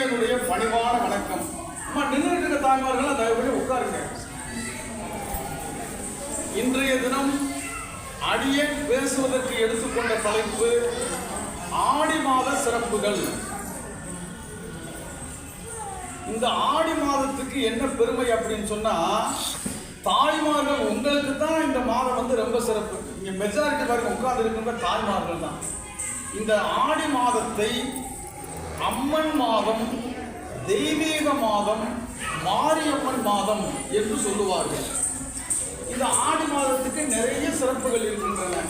அடியனுடைய பணிவான வணக்கம். அம்மா நின்றுட்டு இருக்க தாய்மார்கள் தயவு பண்ணி உட்காருங்க. இன்றைய தினம் அடியன் பேசுவதற்கு எடுத்துக்கொண்ட தலைப்பு ஆடி மாத சிறப்புகள். இந்த ஆடி மாதத்துக்கு என்ன பெருமை அப்படின்னு சொன்னா, தாய்மார்கள் உங்களுக்கு தான் இந்த மாதம் ரொம்ப சிறப்பு. இங்க மெஜாரிட்டி பாருங்க உட்கார்ந்து இருக்கின்ற தாய்மார்கள் தான். இந்த ஆடி மாதத்தை அம்மன் மாதம், தெய்வீக மாதம், மாரியம்மன் மாதம் என்று சொல்லுவார்கள். இந்த ஆடி மாதத்துக்கு நிறைய சிறப்புகள் இருக்கின்றன.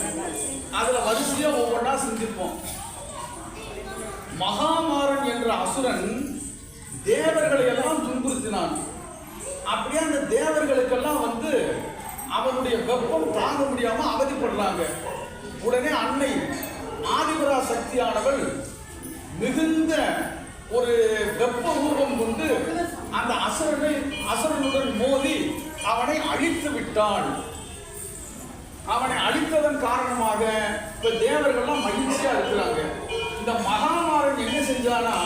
அதுல வரிசையா ஒவ்வொன்றா சிந்திப்போம். மகாமாரன் என்ற அசுரன் தேவர்களை எல்லாம் துன்புறுத்தினான். அப்படியே அந்த தேவர்களுக்கெல்லாம் அவனுடைய வெப்பம் தாங்க முடியாம அவதிப்படுறாங்க. உடனே அன்னை ஆதிபரா சக்தியானவள் மிகுந்த ஒரு வெப்ப ரூபம் கொண்டு அந்த அசுரனுடன் மோதி அவனை அழித்து விட்டான். அவனை அழித்ததன் காரணமாக இப்ப தேவர்கள்லாம் மகிழ்ச்சியா இருக்கிறாங்க. இந்த மகாமாரன் என்ன செஞ்சானா,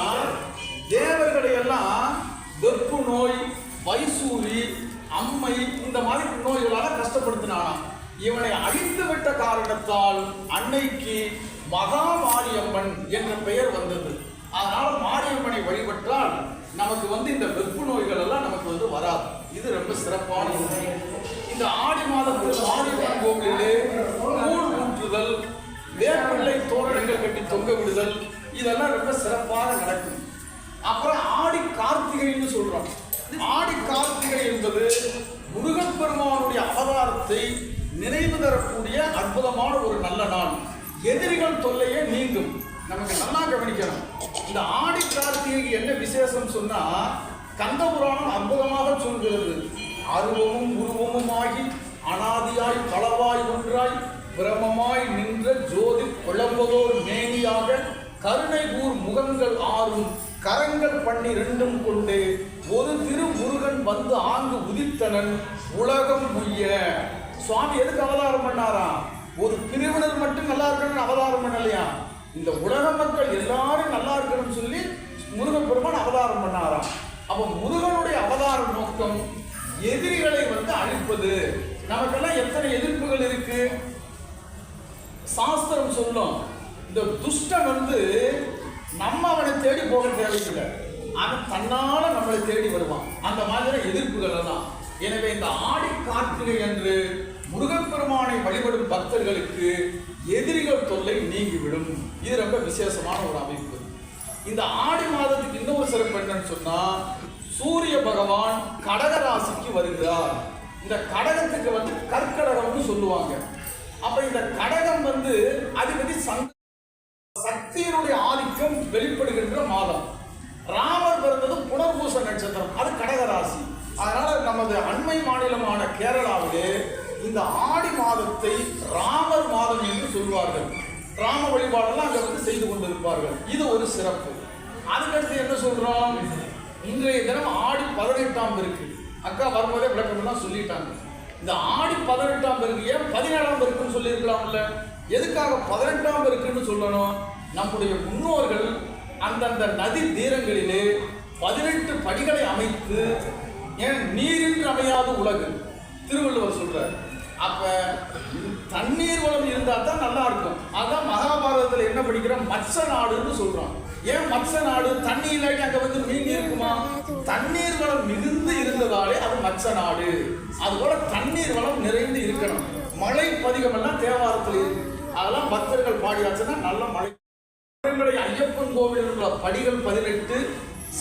தேவர்களை எல்லாம் வெப்பு நோய், வைசூரி, அம்மை இந்த மாதிரி நோய்களால கஷ்டப்படுத்தினானா. இவனை அழித்து விட்ட காரணத்தால் அன்னைக்கு மகா மாரியம்மன் என்ற பெயர் வந்தது. அதனால மாரியம்மனை வழிபட்டால் நமக்கு இந்த வெப்பு நோய்கள் எல்லாம் நமக்கு வராது. இது ரொம்ப சிறப்பான விஷயம். இந்த ஆடி மாதத்தில் மாரியம்மன் கோவிலிலே கூழ் ஊற்றுதல், வேப்பிள்ளை தோரணங்கள் கட்டி தொங்க விடுதல், இதெல்லாம் ரொம்ப சிறப்பாக நடக்கும். அப்புறம் ஆடி கார்த்திகைன்னு சொல்றோம். ஆடி கார்த்திகை என்பது முருகன் பெருமானுடைய அவதாரத்தை நினைவு தரக்கூடிய அற்புதமான ஒரு நல்ல நாள். எதிரிகள் தொல்லையே நீங்கும். நமக்கு நல்லா கவனிக்கணும். இந்த ஆடி கார்த்திகைக்கு என்ன விசேஷம் சொன்னா, கந்த புராணம் அற்புதமாக சொல்கிறது. அருவமும் உருவமுமாகி அனாதியாய் களவாய் ஒன்றாய் பிரமமாய் நின்ற ஜோதி குழம்பதோர் மேனியாக கருணை கூர் முகங்கள் ஆறும் கரங்கள் 12 கொண்டு ஒரு திரு முருகன் ஆங்கு உதித்தனன் உலகம் உய்ய. சுவாமி எதுக்கு அவதாரம் பண்ணாரா? ஒரு பிரிவினர் மட்டும் நல்லா இருக்கணும்னு அவதாரம் பண்ணலையா, இந்த உலக மக்கள் எல்லாரும் நல்லா இருக்கணும்னு சொல்லி முருகன் பெருமான் அவதாரம் பண்ணாராம். அப்ப முருகனுடைய அவதார நோக்கம் எதிரிகளை அழிப்பது. நமக்கெல்லாம் எத்தனை எதிர்ப்புகள் இருக்கு சாஸ்திரம் சொல்லும். இந்த துஷ்டன் நம்ம அவனை தேடி போக தேவையில்லை, அவன் தன்னால நம்மளை தேடி வருவான். அந்த மாதிரி எதிர்ப்புகள் எல்லாம். எனவே இந்த ஆடி கார்த்திகை என்று முருகப்பெருமானை வழிபடும் பக்தர்களுக்கு எதிரிகள் தொல்லை நீங்கிவிடும். இது ரொம்ப விசேஷமான ஒரு அமைப்பு. இந்த ஆடி மாதத்துக்கு இன்னொரு சிறப்பு என்னன்னு சொன்னா, சூரிய பகவான் கடக ராசிக்கு வருகிறார். இந்த கடகத்துக்கு கற்கடகம்னு சொல்லுவாங்க. அப்ப இந்த கடகம் அதிபதி சக்தியினுடைய ஆதிக்கம் வெளிப்படுகின்ற மாதம். ராமர் பிறந்தது புனர்பூச நட்சத்திரம், அது கடகராசி. அதனால நமது அண்மை மாநிலமான கேரளாவிலே இந்த ஆடி மாதத்தை ராமர் மாதம் என்று சொல்வார்கள். ராம வழிபாடெல்லாம் அங்க செய்து கொண்டிருப்பார்கள். இது ஒரு சிறப்பு. அதுக்கடுத்து என்ன சொல்றோம், இன்றைய தினம் ஆடி 18ஆம் இருக்கு. அக்கா வரும்போதே விளக்கம் சொல்லிட்டாங்க. இந்த ஆடி 18ஆம் இருக்கு, ஏன் 17ஆம் இருக்குன்னு சொல்லி இருக்கலாம்ல? எதுக்காக 18ஆம் இருக்குன்னு சொல்லணும்? நம்முடைய முன்னோர்கள் அந்தந்த நதி தீரங்களிலே 18 படிகளை அமைத்து, ஏன் நீரின்றி அமையாத உலகு திருவள்ளுவர் சொல்றார். அப்ப தண்ணீர் வளம் இருந்தா தான் நல்லா இருக்கும். அதான் மகாபாரதத்தில் என்ன படிக்கிறோம், மத்ச நாடுன்னு சொல்றோம். ஏன் மத்ச நாடு? தண்ணி இல்லாட்டி அங்க மீன் இருக்குமா? தண்ணீர் வளம் மிகுந்து இருந்ததாலே அது மத்ச நாடு. அதுபோல தண்ணீர் வளம் நிறைந்து இருக்கணும். மழை பதிகம் எல்லாம் தேவாரத்தில் இருக்கு. அதெல்லாம் பக்தர்கள் பாடியாச்சுன்னா நல்ல மழை. ஐயப்பன் கோவில் உள்ள படிகள் 18,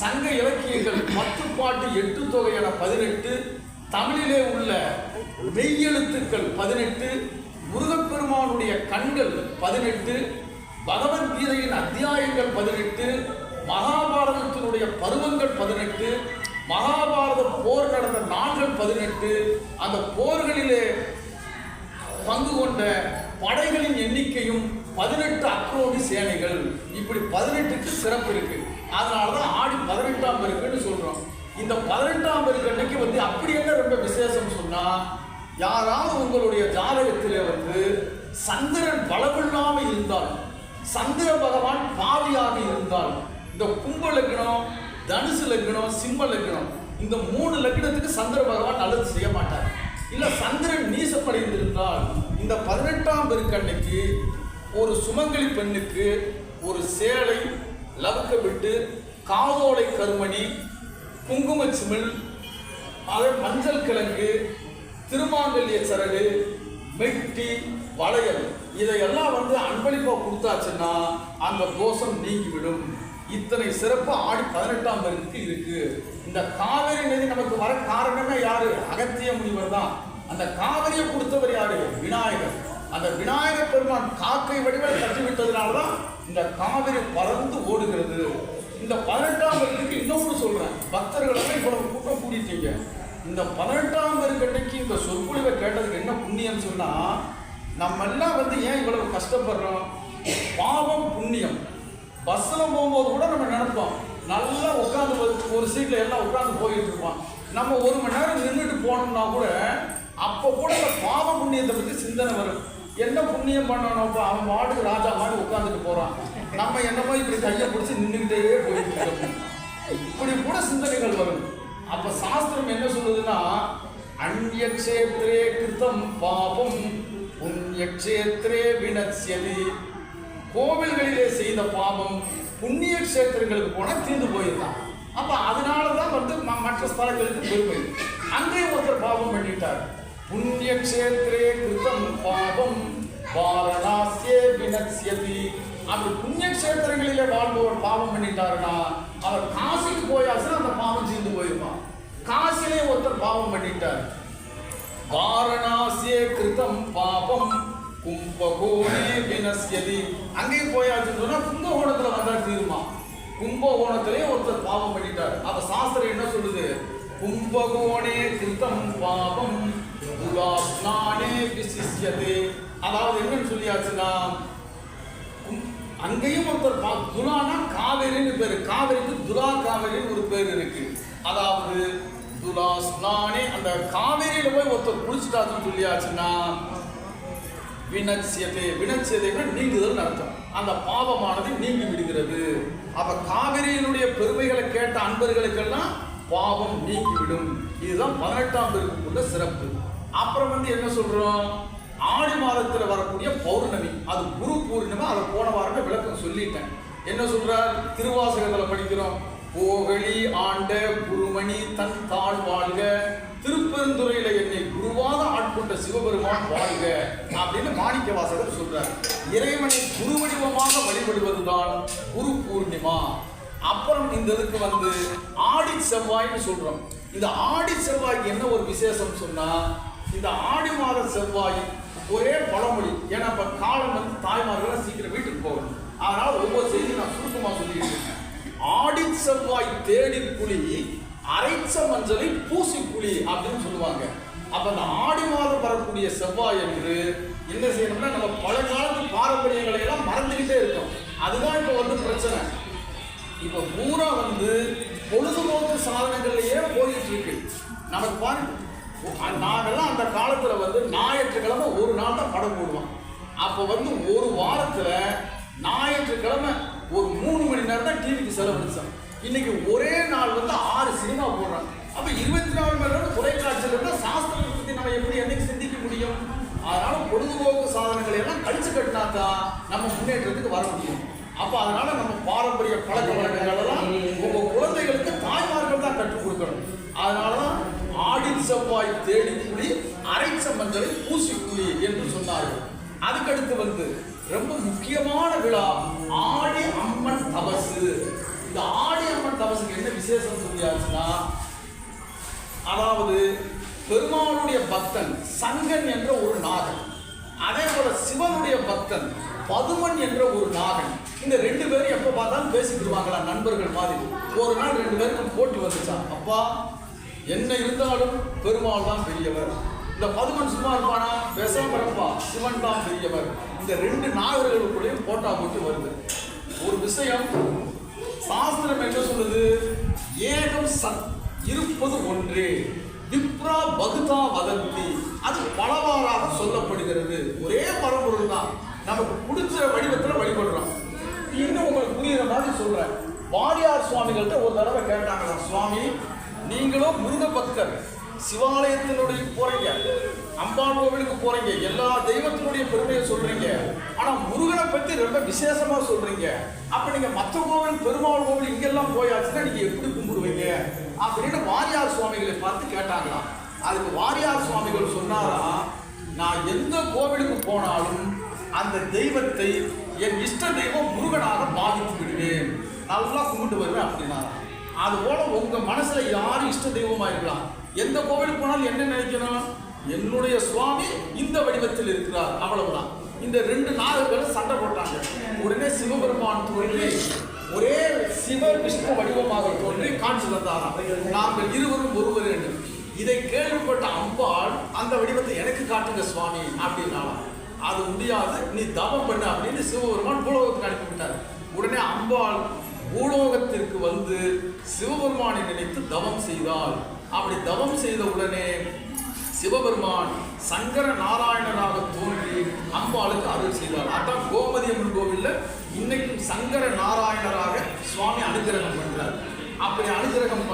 சங்க இலக்கியங்கள் 10 பாட்டு 8 தொகை என 18, தமிழிலே உள்ள மெய்யெழுத்துக்கள் 18, முருகப்பெருமானுடைய கண்கள் 18, பகவத்கீதையின் அத்தியாயங்கள் 18, மகாபாரதத்தினுடைய பருவங்கள் 18, மகாபாரத போர் நடந்த நாள்கள் 18, அந்த போர்களிலே பங்கு கொண்ட படைகளின் எண்ணிக்கையும் 18 அக்ரோனி சேனைகள். இப்படி 18க்கு சிறப்பு இருக்கு. அதனாலதான் ஆடி 18ஆம் இருக்குன்னு சொல்றோம். இந்த 18ஆம் இருக்கு அன்னைக்கு அப்படி என்ன ரொம்ப விசேஷம் சொன்னா, யாராவது உங்களுடைய ஜாதகத்திலே சந்திரன் பலமில்லாமல் இருந்தால், சந்திர பகவான் பாவியாக இருந்தால், இந்த கும்ப லக்னம், தனுசு லக்னம், சிம்ம லக்னம், இந்த 3 லக்னத்துக்கு சந்திர பகவான் நல்லது செய்ய மாட்டார். இல்ல சந்திரன் நீசப்படைந்திருந்தால் இந்த 18ஆம் பெருக்கு அன்னைக்கு ஒரு சுமங்கலி பெண்ணுக்கு ஒரு சேலை, லவுக்க விட்டு, காவோலை கருமணி, குங்கும சிமிழ், மஞ்சள் கிழங்கு, திருமாங்கல்ய சரடு, மெட்டி, வளையல் இதையெல்லாம் அன்பளிப்பா கொடுத்தாச்சுன்னா அந்த தோஷம் நீங்கிவிடும். இத்தனை சிறப்பு ஆடி 18ஆம் பெருக்கு இருக்கு. இந்த காவிரி நதி நமக்கு வர காரணமே யாரு? அகத்திய முனிவர் தான். அந்த காவிரியை கொடுத்தவர் யாரு? விநாயகர். அந்த விநாயகர் பெருமான் காக்கை வடிவில் கட்டிவிட்டதுனாலதான் இந்த காவிரி பறந்து ஓடுகிறது. இந்த 18ஆம் பெருக்கு இன்னொன்று சொல்றேன், பக்தர்களுக்கு இவ்வளவு கூட்டம் கூடிட்டீங்க. இந்த 18ஆம் பெருக்கன்னைக்கு இந்த சொற்பொழிவை கேட்டதுக்கு என்ன புண்ணியம் சொன்னா, நம்ம எல்லாம் ஏன் இவ்வளவு கஷ்டப்படுறோம்? பாவம் புண்ணியம். பஸ்ல போகும்போது கூட நம்ம நினைப்போம், நல்லா உட்காந்து ஒரு சீட்ல எல்லாம் உட்காந்து போயிட்டு இருப்போம். நம்ம 1 மணி நேரம் நின்றுட்டு போனோம்னா கூட அப்போ கூட இந்த பாவ புண்ணியத்தை பற்றி சிந்தனை வரும். என்ன புண்ணியம் பண்ணணும்? அவன் மாட்டுக்கு ராஜா மாதிரி உட்காந்துட்டு போறான், நம்ம என்னமோ இப்படி கையை பிடிச்சி நின்றுகிட்டே போயிட்டு இருக்கோம். இப்படி கூட சிந்தனைகள் வரும். அப்ப சாஸ்திரம் என்ன சொல்லுதுன்னா, அன்யக்ஷேத்ரே கிருதம் பாபம் புண்ணியக்ஷேத்ரே வினத்யதி. கோவில்களிலே செய்த பாவம் புண்ணிய கஷேத்திரங்களுக்கு போனா தீர்ந்து போயிருந்தான். அப்ப அதனாலதான் மற்ற ஸ்தலங்களுக்கு பெருமை. அங்கே ஒருத்தர் பாவம் பண்ணிட்டார். புண்ணிய கஷேத்ரே கிருதம் பாவம் வாரணாஸ்யே வினத்யதி. அந்த புண்ணிய கஷேத்திரங்களிலே வாழ்பவர் பாவம் பண்ணிட்டாருன்னா அவர் காசிக்கு போயாச்சுன்னா அந்த பாவம் தீர்ந்து போயிருப்பான். காசிலே ஒருத்தர் பாவம் பண்ணிட்டார். வாரணாஸ்யே கிருதம் பாபம் கும்பகோணே வினஸ்யதி. அங்கே போயாச்சுன்னு சொன்னா கும்பகோணத்துல வந்தா தீருமா? கும்பகோணத்திலே ஒருத்தர் பாவம் பண்ணிட்டார். அப்ப சாஸ்திரம் என்ன சொல்லுது? கும்பகோணே கிருதம் பாபம் துலாஸ்நானே விசிஷ்யதே. அதாவது என்னன்னு சொல்லியாச்சுன்னா, அங்கேயும் ஒருத்தர் துலானா காவேரின்னு பேரு. காவேரிக்கு துலா காவேரின்னு ஒரு பேர் இருக்கு. அதாவது துலாஸ்நானே, அந்த காவேரியில போய் ஒருத்தர் குளிச்சுட்டாச்சுன்னு சொல்லியாச்சுன்னா வினட்சியதே. வினட்சியதைன்னா நீங்குதல் அர்த்தம். அந்த பாவமானது நீங்கி விடுகிறது. அப்ப காவிரியினுடைய பெருமைகளை கேட்ட அன்பர்களுக்கெல்லாம் பாவம் நீங்கிவிடும். இதுதான் 18ஆம் பெருக்குள்ள சிறப்பு. அப்புறம் என்ன சொல்றோம்? ஆடி மாதத்துல வரக்கூடிய பௌர்ணமி, அது குரு பூர்ணிமா. அதை போன வாரம் விளக்கம் சொல்லிட்டேன். என்ன சொல்றார்? திருவாசகத்துல படிக்கிறோம், போகலி ஆண்ட குருமணி தன் தாழ் வாழ்க, திருப்பெருந்துறையில என்னை குருவாக ஆட்கொண்ட சிவபெருமான் வாழ்க அப்படின்னு மாணிக்க வாசகர் சொல்றார். இறைவனை குரு வடிவமாக வழிபடுவதுதான் குரு பூர்ணிமா. அப்புறம் இந்த இதுக்கு ஆடி செவ்வாய்னு சொல்றோம். இந்த ஆடி செவ்வாய்க்கு என்ன ஒரு விசேஷம் சொன்னா, இந்த ஆடி மாத செவ்வாய் ஒரே பழமொழி. ஏன்னா இப்ப காலம் தாய்மார்கள் சீக்கிரம் வீட்டுக்கு போகணும். அதனால ஒவ்வொரு செய்தி நான் சுருக்கமா சொல்லிட்டு இருக்கேன். ஆடி செவ்வாய் தேடி புலி, அரைச்ச மஞ்சளை பூசி புலி அப்படின்னு சொல்லுவாங்க. அப்ப அந்த ஆடி மாதம் வரக்கூடிய செவ்வாய் என்று என்ன செய்யணும்னா, நம்ம பழங்காலத்து பாரம்பரியங்களை எல்லாம் மறந்துகிட்டே இருக்கோம். அதுதான் இப்ப பிரச்சனை. இப்ப பூரா பொழுதுபோக்கு சாதனங்கள்லயே போயிட்டு இருக்கு. நமக்கு பாருங்க, நாங்கெல்லாம் அந்த காலத்துல ஞாயிற்றுக்கிழமை ஒரு நாள் தான் படம் போடுவோம். அப்ப ஒரு வாரத்துல ஞாயிற்றுக்கிழமை ஒரு 3 மணி நேரம் தான் டிவிக்கு செலவழிச்சோம். இன்னைக்கு ஒரே நாள் 6 சினிமா போடுறாங்க. அப்ப 24 மணி நேரம் தொலைக்காட்சியில் இருந்தால் சாஸ்திரத்தை பத்தி நம்ம எப்படி என்னைக்கு சிந்திக்க முடியும்? அதனால பொழுதுபோக்கு சாதனங்களை எல்லாம் கழிச்சு கட்டினாதான் நம்ம முன்னேற்றத்துக்கு வர முடியும். அப்ப அதனால நம்ம பாரம்பரிய பழக்க வழக்கங்கள் எல்லாம் உங்க குழந்தைகளுக்கு தாய்மார்கள் தான் கற்றுக் கொடுக்கணும். அதனாலதான் ஆடி செவ்வாய் தேடி புலி, அரைச்ச மஞ்சளை பூசி புலி என்று சொன்னார்கள். அதுக்கடுத்து ரொம்ப முக்கியமான விழா ஆடி அம்மன் தபசு. இந்த ஆடி அம்மன் தபசுக்கு என்ன விசேஷம் சொல்லியாச்சுன்னா, அதாவது பெருமாளுடைய பக்தன் சங்கன் என்ற ஒரு நாகன், அதே போல சிவனுடைய பக்தன் பதுமன் என்ற ஒரு நாகன். இந்த 2 பேரும் எப்ப பார்த்தாலும் பேசிக்கிடுவாங்களா, நண்பர்கள் மாதிரி. ஒரு நாள் 2 பேருக்கும் போட்டி வந்துச்சான். அப்பா என்ன இருந்தாலும் பெருமாள் தான் பெரியவர், இந்த பதுமன் சும்மா இருப்பானா, பேசாமப்பா சிவன் தான் பெரியவர். இந்த 2 நாகர்களுக்குள்ளேயும் போட்டா போட்டு வருது. ஒரு விஷயம் சாஸ்திரம் என்ன சொல்லுது? ஏகம் சத், இருப்பது ஒன்றே, விப்ரா பகுதா வதந்தி. அது பலவாறாக சொல்லப்படுகிறது. ஒரே பரம்பொருள் தான், நமக்கு பிடிச்ச வடிவத்தில் வழிபடுறோம். இன்னும் உங்களுக்கு புரியுற மாதிரி சொல்றேன். வாரியார் சுவாமிகள்கிட்ட ஒரு தடவை கேட்டாங்க, சுவாமி நீங்களும் முருக பக்தர், சிவாலயத்தினுடைய போறீங்க, அம்பாள் கோவிலுக்கு போறீங்க, எல்லா தெய்வத்தினுடைய பெருமையை சொல்றீங்க, ஆனா முருகனை பத்தி ரொம்ப விசேஷமா சொல்றீங்க, அப்ப நீங்க மற்ற கோவில் பெருமாள் கோவில் இங்கெல்லாம் போயாச்சுன்னா நீங்க எப்படி கும்பிடுவீங்க அப்படின்னு வாரியார் சுவாமிகளை பார்த்து கேட்டாங்களாம். அதுக்கு வாரியார் சுவாமிகள் சொன்னாரா, நான் எந்த கோவிலுக்கு போனாலும் அந்த தெய்வத்தை என் இஷ்ட தெய்வம் முருகனாக பாதித்து விடுவேன், நல்லா கும்பிட்டு வருவேன் அப்படின்னாரா. அது போல உங்க மனசுல யாரு இஷ்ட தெய்வமா இருக்கலாம், எந்த கோவிலுக்கு போனாலும் என்ன நினைக்கணும், என்னுடைய சுவாமி இந்த வடிவத்தில் இருக்கிறார், அவ்வளவுதான். இந்த ரெண்டு நாகர்களும் சண்டை போட்டாங்க. உடனே சிவபெருமான் தோன்றி ஒரே சிவ விஷ்ணு வடிவமாக தோன்றி காட்சி வந்தாராம், நாங்கள் இருவரும் ஒருவர் என்று. இதை கேள்விப்பட்ட அம்பாள் அந்த வடிவத்தை எனக்கு காட்டுங்க சுவாமி அப்படின்னாலாம். அது முடியாது, நீ தவம் பண்ணு அப்படின்னு சிவபெருமான் பூலோகத்துக்கு அனுப்பிவிட்டார். உடனே அம்பாள் பூலோகத்திற்கு வந்து சிவபெருமானை நினைத்து தவம் செய்தாள். அப்படி தவம் செய்த உடனே சிவபெருமான் சங்கர நாராயணராக தோன்றி அம்பாளுக்கு அருள் செய்தார். அதான் கோமதி அம்மன் கோவில்ல இன்னைக்கும் சங்கர நாராயணராக சுவாமி அனுகிரகம் பண்றார். அப்படி அனுகிரகம்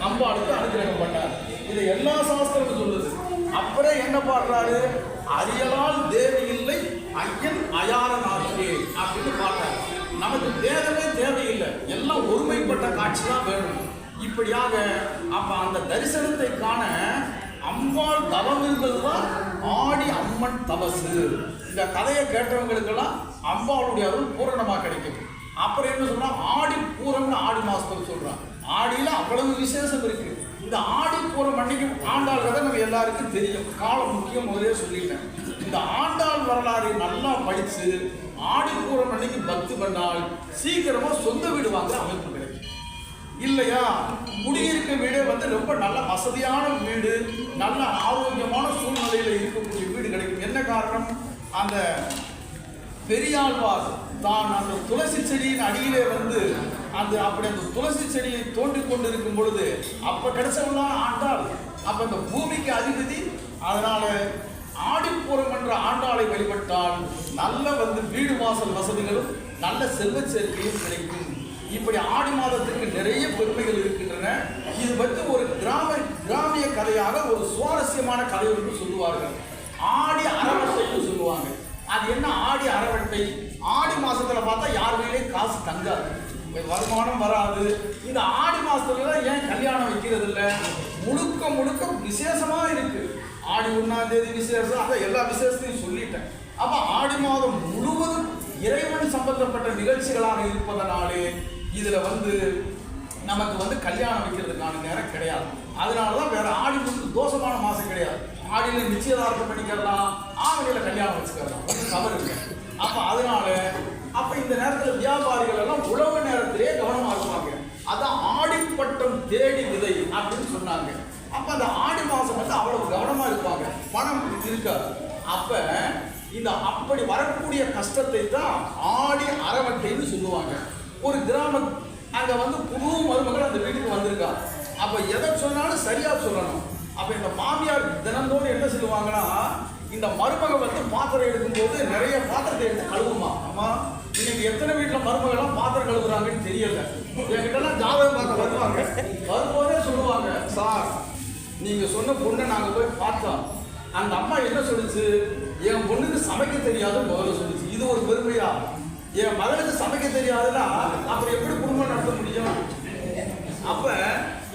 அம்பாளுக்கு அனுகிரகம் பண்ணார். இதை எல்லா சாஸ்திரமும் சொல்லுது. அப்புறம் என்ன பாடுறாரு, அரியலால் தேவி இல்லை ஐயன் அயாரனாகே அப்படின்னு பாடுறாரு. நமக்கு தேவமே தேவையில்லை, எல்லாம் ஒருமைப்பட்ட காட்சி தான் வேணும். இப்படியாக அப்ப அந்த தரிசனத்தை காண அம்பாள் தவம் இருந்ததுதான் ஆடி அம்மன் தபசு. இந்த கதையை கேட்டவங்களுக்கெல்லாம் அம்பாளுடைய அருள் பூரணமா கிடைக்கும். அப்புறம் என்ன சொன்னா, ஆடி பூரம்னு ஆடி மாசத்துக்கு சொல்றான். ஆடியில அவ்வளவு விசேஷம் இருக்கு. இந்த ஆடி பூரம் அன்னைக்கு ஆண்டாள் கதை நம்ம எல்லாருக்கும் தெரியும், காலம் முக்கியம் முதலே சொல்லிட்டேன். இந்த ஆண்டாள் வரலாறு நல்லா படிச்சு ஆடி பூரம் அன்னைக்கு பக்தி பண்ணால் சீக்கிரமா சொந்த வீடு வாங்குற அமைப்பு கிடைக்கும். இல்லையா, குடியிருக்க வீடே வந்து ரொம்ப நல்ல வசதியான வீடு, நல்ல ஆரோக்கியமான சூழ்நிலையில இருக்கக்கூடிய வீடு கிடைக்கும். என்ன காரணம், அந்த பெரியாழ்வார் தான் அந்த துளசி செடியின் அடியிலே வந்து அப்படி அந்த துளசி செடியை தோண்டி கொண்டு இருக்கும் பொழுது அப்ப கிடைச்சவங்களான ஆண்டாள். அப்ப இந்த பூமிக்கு அதிபதி. அதனால ஆடிப்பூரம் என்ற ஆண்டாளை வழிபட்டால் நல்ல வந்து வீடு வாசல் வசதிகளும் நல்ல செல்வ சேர்க்கையும் கிடைக்கும். இப்படி ஆடி மாதத்துக்கு நிறைய பெருமைகள் இருக்கின்றன. இது பற்றி ஒரு கிராமிய கதையாக ஒரு சுவாரஸ்யமான கதை என்று சொல்லுவார்கள். ஆடி அரவட்டைன்னு சொல்லுவாங்க. அது என்ன ஆடி அரவட்டை, ஆடி மாசத்துல பார்த்தா யார் வீட்லயும் காசு தங்காது, வருமானம் வராது. இந்த ஆடி மாசத்துல ஏன் கல்யாணம் வைக்கிறது இல்லை, முழுக்க முழுக்க விசேஷமா இருக்கு. ஆடி 1ஆம் தேதி விசேஷம், அதை எல்லா விசேஷத்தையும் சொல்லிட்டேன். அப்ப ஆடி மாதம் முழுவதும் இறைவன் சம்பந்தப்பட்ட நிகழ்ச்சிகளாக இருப்பதனாலே இதுல வந்து நமக்கு வந்து கல்யாணம் வைக்கிறதுக்கான நேரம் கிடையாது. அதனாலதான் வேற ஆடி வந்து தோஷமான மாசம் கிடையாது. ஆடியில நிச்சயதார்த்தம் பண்ணிக்கலாம், ஆவணியில கல்யாணம் வச்சுக்கலாம், தவறு இல்லை. அப்ப அதனால அப்ப இந்த நேரத்துல வியாபாரிகள் எல்லாம் உழவு நேரத்திலே கவனமா இருப்பாங்க. அதான் ஆடிப்பட்டம் தேடி விதை அப்படின்னு சொன்னாங்க. அப்ப அந்த ஆடி மாசம் வந்து அவ்வளவு கவனமா இருப்பாங்க, பணம் இருக்காது. அப்ப இந்த அப்படி வரக்கூடிய கஷ்டத்தை தான் ஆடி அரவட்டைன்னு சொல்லுவாங்க. ஒரு கிராமம் அங்க வந்து புது மருமகள் அந்த வீட்டுக்கு வந்திருக்கா. அப்ப எதை சொன்னாலும் சரியா சொல்லணும். அப்ப இந்த மாமியார் தினந்தோடு என்ன சொல்லுவாங்கன்னா, இந்த மருமகள் வந்து பாத்திரம் எடுக்கும்போது நிறைய பாத்திரத்தை எடுத்து கழுவுமா. அம்மா இன்னைக்கு எத்தனை வீட்டுல மருமகள்லாம் பாத்திரம் கழுவுறாங்கன்னு தெரியல. என்கிட்ட எல்லாம் ஜாதகம் பார்க்க வருவாங்க. வரும்போதே சொல்லுவாங்க, சார் நீங்க சொன்ன பொண்ணை நாங்க போய் பார்த்தோம், அந்த அம்மா என்ன சொல்லுச்சு, என் பொண்ணுக்கு சமைக்க தெரியாத முதல்ல சொல்லுச்சு. இது ஒரு பெருமையா? என் மகளுக்கு சமைக்க தெரியாதுன்னா அப்புறம் எப்படி குடும்பம் நடத்த முடியும்? அப்ப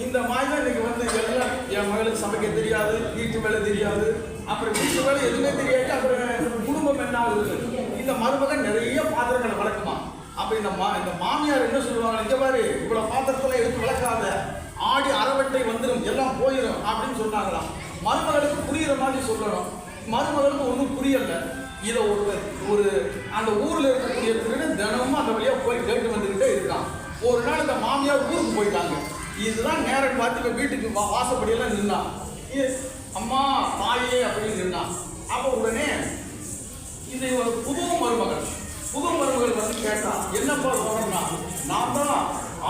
இந்த மாதிரி இன்னைக்கு வந்து எல்லாம் என் மகளுக்கு சமைக்க தெரியாது, வீட்டு வேலை தெரியாது, அப்புறம் வீட்டு வேலை எதுவுமே தெரியாது, அப்புறம் குடும்பம் என்ன ஆகுது? இந்த மருமகன் நிறைய பாத்திரங்களை வளர்க்குமா. அப்ப இந்த மாமியார் என்ன சொல்லுவாங்க, இங்க பாரு இவ்வளவு பாத்திரத்துல எடுத்து வளர்க்காத, ஆடி அரவட்டை வந்துடும், எல்லாம் போயிடும் அப்படின்னு சொன்னாங்களாம். மருமகளுக்கு புரியுற மாதிரி சொல்லணும். மருமகளுக்கு ஒன்றும் புரியல. இதை ஒரு அந்த ஊர்ல இருக்கக்கூடிய திருடன் தினமும் அந்த வழியா போய் கேட்டு வந்துகிட்டே இருக்கான். ஒரு நாள் இந்த மாமியார் ஊருக்கு போயிட்டாங்க. இதுதான் நேரம் பார்த்து வீட்டுக்கு வாசப்படியெல்லாம் நின்னான். அம்மா தாயே அப்படின்னு நின்னான். அப்ப உடனே இது ஒரு புது மருமகள் வந்து கேட்டான், என்னப்பா சொல்றா, நான் தான்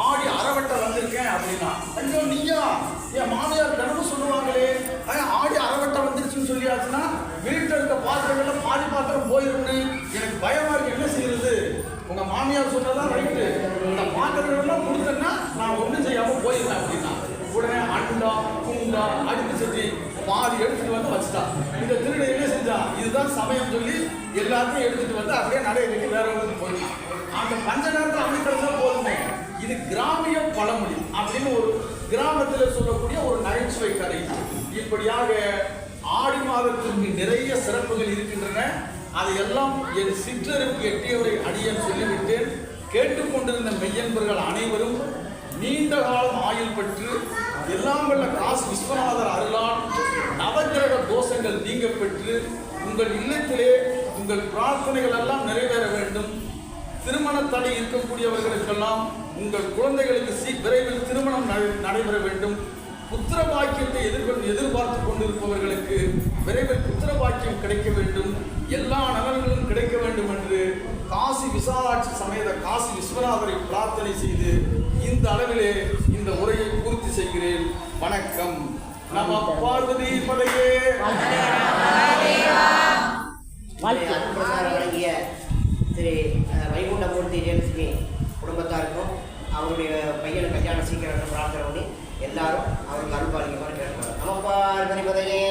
ஆடி அரவட்டை வந்திருக்கேன் அப்படின்னா. ஐயோ நீயா, என் மாமியார் தினமும் சொல்லுவாங்களே ஆடி அரவட்டை வந்துருச்சுன்னு சொல்லியாச்சுன்னா வீட்டில் இருக்க பாத்திரங்கள்ல பாதி பாத்திரம் போயிரும்னு எனக்கு பயமா இருக்கு, என்ன செய்யறது? உங்க மாமியார் சொன்னதான் ரைட்டு, இந்த பாத்திரங்கள்லாம் கொடுத்தேன்னா நான் ஒன்றும் செய்யாம போயிருந்தேன் அப்படின்னா உடனே அண்டா குண்டா அடுப்பு சட்டி பாதி எடுத்துட்டு வந்து வச்சுட்டா. இந்த திருட என்ன செஞ்சான், இதுதான் சமயம் சொல்லி எல்லாத்தையும் எடுத்துட்டு வந்து அப்படியே நடையிലേക്ക് வேற ஒன்று போயிட்டான். அந்த பஞ்ச நேரத்தில் அமைக்கிறதா போதுமே. இது கிராமிய பழமொழி அப்படின்னு ஒரு கிராமத்தில் சொல்லக்கூடிய ஒரு நகைச்சுவை கதை. இப்படியாக ஆடி மாதத்திற்கு நிறைய சிறப்புகள் இருக்கின்றன. அதையெல்லாம் என் சிற்றறிவுக்கு எட்டியவரை அடியேன் சொல்லிவிட்டேன். கேட்டுக்கொண்டிருந்த மெய்யன்பர்கள் அனைவரும் நீண்ட காலம் ஆயுள் பெற்று எல்லாம் வல்ல காசி விஸ்வநாதர் அருளால் நவகிரக தோஷங்கள் நீங்க பெற்று உங்கள் இல்லத்திலே உங்கள் பிரார்த்தனைகள் எல்லாம் நிறைவேற வேண்டும். திருமண தடை இருக்கக்கூடியவர்களுக்கெல்லாம் உங்கள் குழந்தைகளுக்கு விரைவில் திருமணம் நடைபெற வேண்டும். புத்திர பாக்கியத்தை எதிர்பார்த்து கொண்டிருப்பவர்களுக்கு விரைவில் புத்திர பாக்கியம் கிடைக்க வேண்டும். எல்லா நலன்களும் கிடைக்க வேண்டும் என்று காசி விசாலாட்சி சமேத காசி விஸ்வநாதரை பிரார்த்தனை செய்து இந்த அளவிலே இந்த உரையை பூர்த்தி செய்கிறேன். வணக்கம். நம பார்வதி பதையே. வழங்கிய திரு வைகுண்டமூர்த்தி ஜெயலட்சுமி குடும்பத்தாருக்கும் அவருடைய பையனை கல்யாணம் சீக்கிரம் பிரார்த்தனை பண்ணி எல்லாரும் அவருக்கு அருள்பாலிக்குமாறு கேட்கிறார். நம பார்வதி பதையே.